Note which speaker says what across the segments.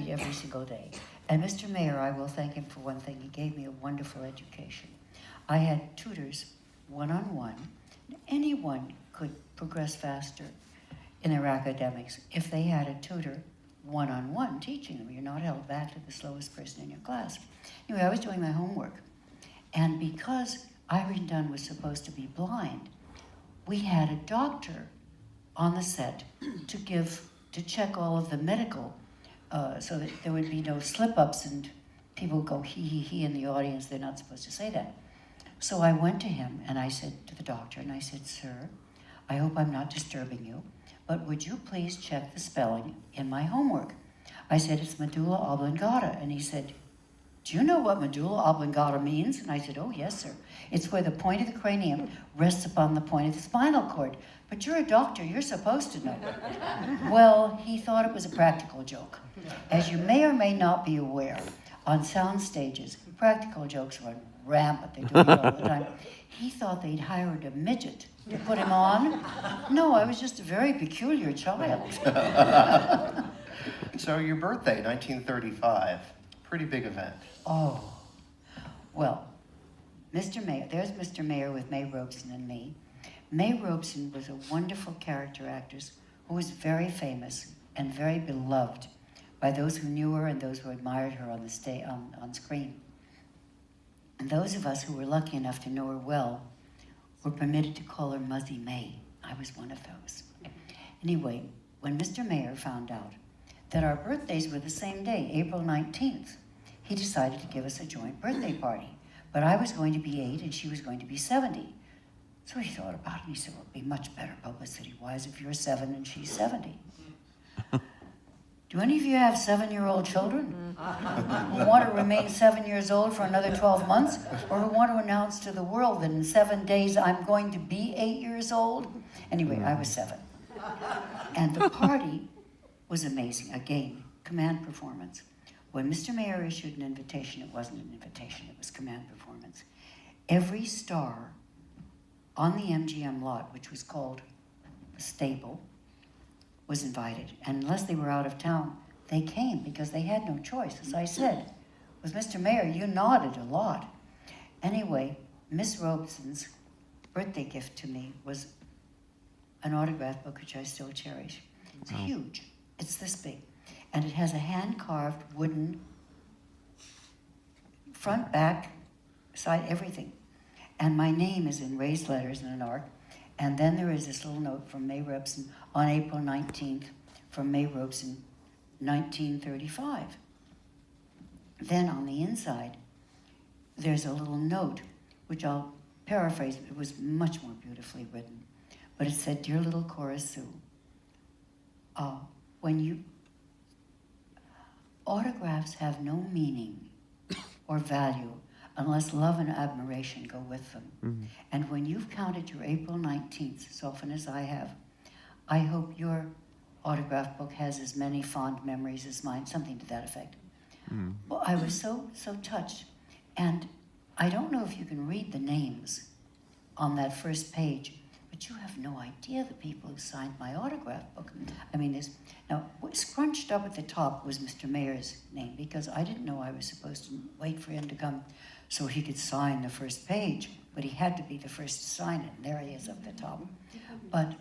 Speaker 1: studied every single day. And Mr. Mayer, I will thank him for one thing. He gave me a wonderful education. I had tutors, one-on-one. Anyone could progress faster in their academics if they had a tutor one-on-one teaching them. You're not held back to the slowest person in your class. Anyway, I was doing my homework. And because Irene Dunn was supposed to be blind, we had a doctor on the set to check all of the medical, so that there would be no slip-ups and people would go he in the audience. They're not supposed to say that. So I went to him and I said to the doctor, and I said, "Sir, I hope I'm not disturbing you, but would you please check the spelling in my homework?" I said, "It's medulla oblongata." And he said, "Do you know what medulla oblongata means?" And I said, "Oh, yes, sir. It's where the point of the cranium rests upon the point of the spinal cord. But you're a doctor, you're supposed to know." Well, he thought it was a practical joke. As you may or may not be aware, on sound stages, practical jokes run rampant. They do it all the time. He thought they'd hired a midget to put him on. No, I was just a very peculiar child.
Speaker 2: So your birthday, 1935, pretty big event.
Speaker 1: Oh, well, Mr. Mayer, there's Mr. Mayer with May Robeson and me. May Robeson was a wonderful character actress who was very famous and very beloved by those who knew her and those who admired her on screen. And those of us who were lucky enough to know her well were permitted to call her Muzzy May. I was one of those. Anyway, when Mr. Mayer found out that our birthdays were the same day, April 19th, he decided to give us a joint birthday party. But I was going to be 8 and she was going to be 70. So he thought about it and he said, "Well, it'd be much better publicity-wise if you're 7 and she's 70. Do any of you have 7-year-old children who want to remain 7 years old for another 12 months, or who want to announce to the world that in 7 days I'm going to be 8 years old? Anyway, I was 7. And the party was amazing. Again, command performance. When Mr. Mayer issued an invitation, it wasn't an invitation, it was command performance. Every star on the MGM lot, which was called the Stable, was invited. And unless they were out of town, they came because they had no choice. As I said, with Mr. Mayer, you nodded a lot. Anyway, Miss Robeson's birthday gift to me was an autograph book, which I still cherish. It's huge. It's this big. And it has a hand-carved wooden front, back, side, everything. And my name is in raised letters in an arc. And then there is this little note from May Robeson on April 19th, from May Robeson, 1935. Then on the inside, there's a little note, which I'll paraphrase. It was much more beautifully written. But it said, "Dear little Cora Sue, autographs have no meaning or value unless love and admiration go with them. Mm-hmm. And when you've counted your April 19th, as often as I have, I hope your autograph book has as many fond memories as mine," something to that effect. Mm. Well, I was so touched. And I don't know if you can read the names on that first page, but you have no idea the people who signed my autograph book. I mean, now, scrunched up at the top was Mr. Mayer's name, because I didn't know I was supposed to wait for him to come so he could sign the first page, but he had to be the first to sign it, and there he is up the top. But,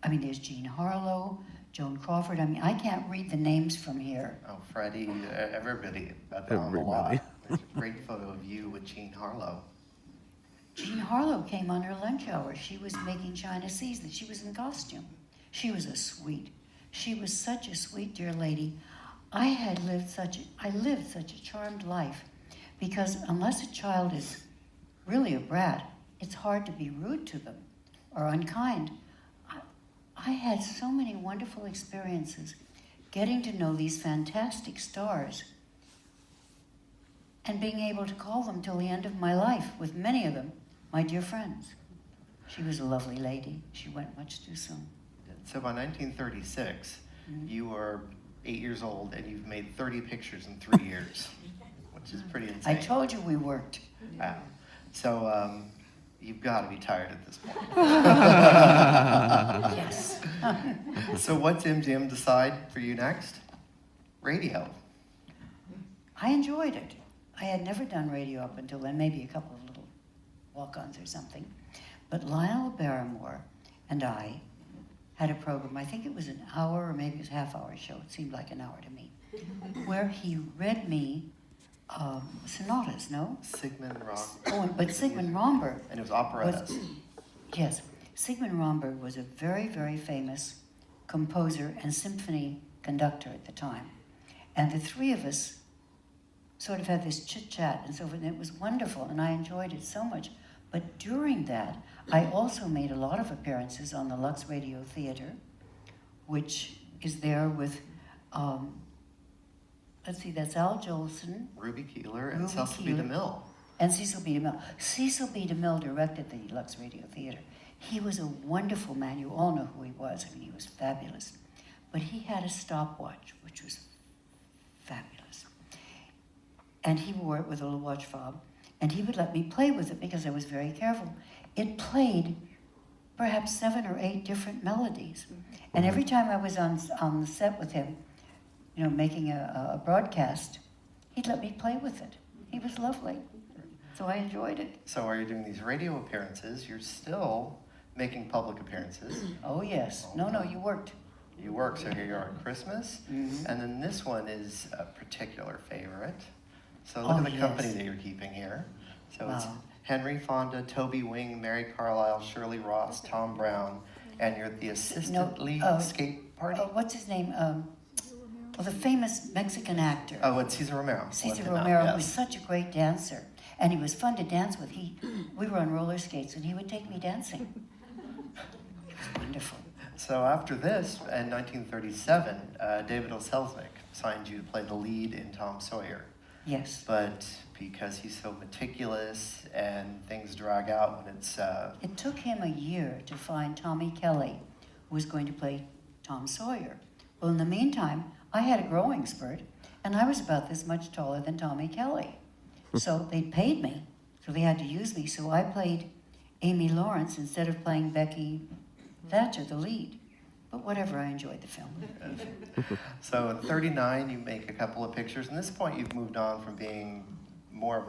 Speaker 1: I mean, there's Jean Harlow, Joan Crawford. I mean, I can't read the names from here.
Speaker 2: Oh, Freddie, everybody on the lot. There's a great photo of you with Jean Harlow.
Speaker 1: Jean Harlow came on her lunch hour. She was making China Seas, that she was in costume. She was she was such a sweet, dear lady. I lived such a charmed life, because unless a child is really a brat, it's hard to be rude to them or unkind. I had so many wonderful experiences getting to know these fantastic stars and being able to call them till the end of my life, with many of them my dear friends. She was a lovely lady. She went much too soon.
Speaker 2: So by 1936, you were 8 years old and you've made 30 pictures in 3 years, which is pretty insane.
Speaker 1: I told you we worked.
Speaker 2: So you've got to be tired at this point.
Speaker 1: Yes.
Speaker 2: So what's MGM decide for you next? Radio.
Speaker 1: I enjoyed it. I had never done radio up until then, maybe a couple of little walk-ons or something. But Lionel Barrymore and I had a program, I think it was an hour or maybe it was a half-hour show, it seemed like an hour to me, where he read me sonatas, no?
Speaker 2: Sigmund Romberg.
Speaker 1: Oh, but Sigmund Romberg.
Speaker 2: And it was operettas.
Speaker 1: Yes, Sigmund Romberg was a very, very famous composer and symphony conductor at the time. And the three of us sort of had this chit-chat and so forth, and it was wonderful, and I enjoyed it so much. But during that, I also made a lot of appearances on the Lux Radio Theater, which is there with, let's see, that's Al Jolson.
Speaker 2: Ruby Keeler and
Speaker 1: Ruby
Speaker 2: Cecil B.
Speaker 1: Keeler.
Speaker 2: DeMille.
Speaker 1: And Cecil B. DeMille. Cecil B. DeMille directed the Lux Radio Theater. He was a wonderful man. You all know who he was. I mean, he was fabulous. But he had a stopwatch, which was fabulous. And he wore it with a little watch fob. And he would let me play with it because I was very careful. It played perhaps 7 or 8 different melodies. And every time I was on the set with him, you know, making a broadcast, he'd let me play with it. He was lovely. So I enjoyed it.
Speaker 2: So while you're doing these radio appearances, you're still making public appearances.
Speaker 1: Oh, yes. No, you worked.
Speaker 2: You work, so here you are at Christmas.
Speaker 1: Mhm.
Speaker 2: And then this one is a particular favorite. So look at the company
Speaker 1: yes.
Speaker 2: that you're keeping here. So it's
Speaker 1: Wow.
Speaker 2: Henry Fonda, Toby Wing, Mary Carlisle, Shirley Ross, Tom Brown, and you're the assistant lead skate party?
Speaker 1: What's his name? Well, the famous Mexican actor.
Speaker 2: Oh, it's Cesar Romero.
Speaker 1: Cesar
Speaker 2: Left it out,
Speaker 1: Romero,
Speaker 2: yes.
Speaker 1: who was such a great dancer. And he was fun to dance with. We were on roller skates, and he would take me dancing. It was wonderful.
Speaker 2: So after this, in 1937, David O. Selznick signed you to play the lead in Tom Sawyer.
Speaker 1: Yes.
Speaker 2: But because he's so meticulous and things drag out when it's...
Speaker 1: It took him a year to find Tommy Kelly, who was going to play Tom Sawyer. Well, in the meantime, I had a growing spurt, and I was about this much taller than Tommy Kelly. So they paid me, so they had to use me. So I played Amy Lawrence instead of playing Becky Thatcher, the lead. But whatever, I enjoyed the film.
Speaker 2: So in 39, you make a couple of pictures. And at this point, you've moved on from being more of a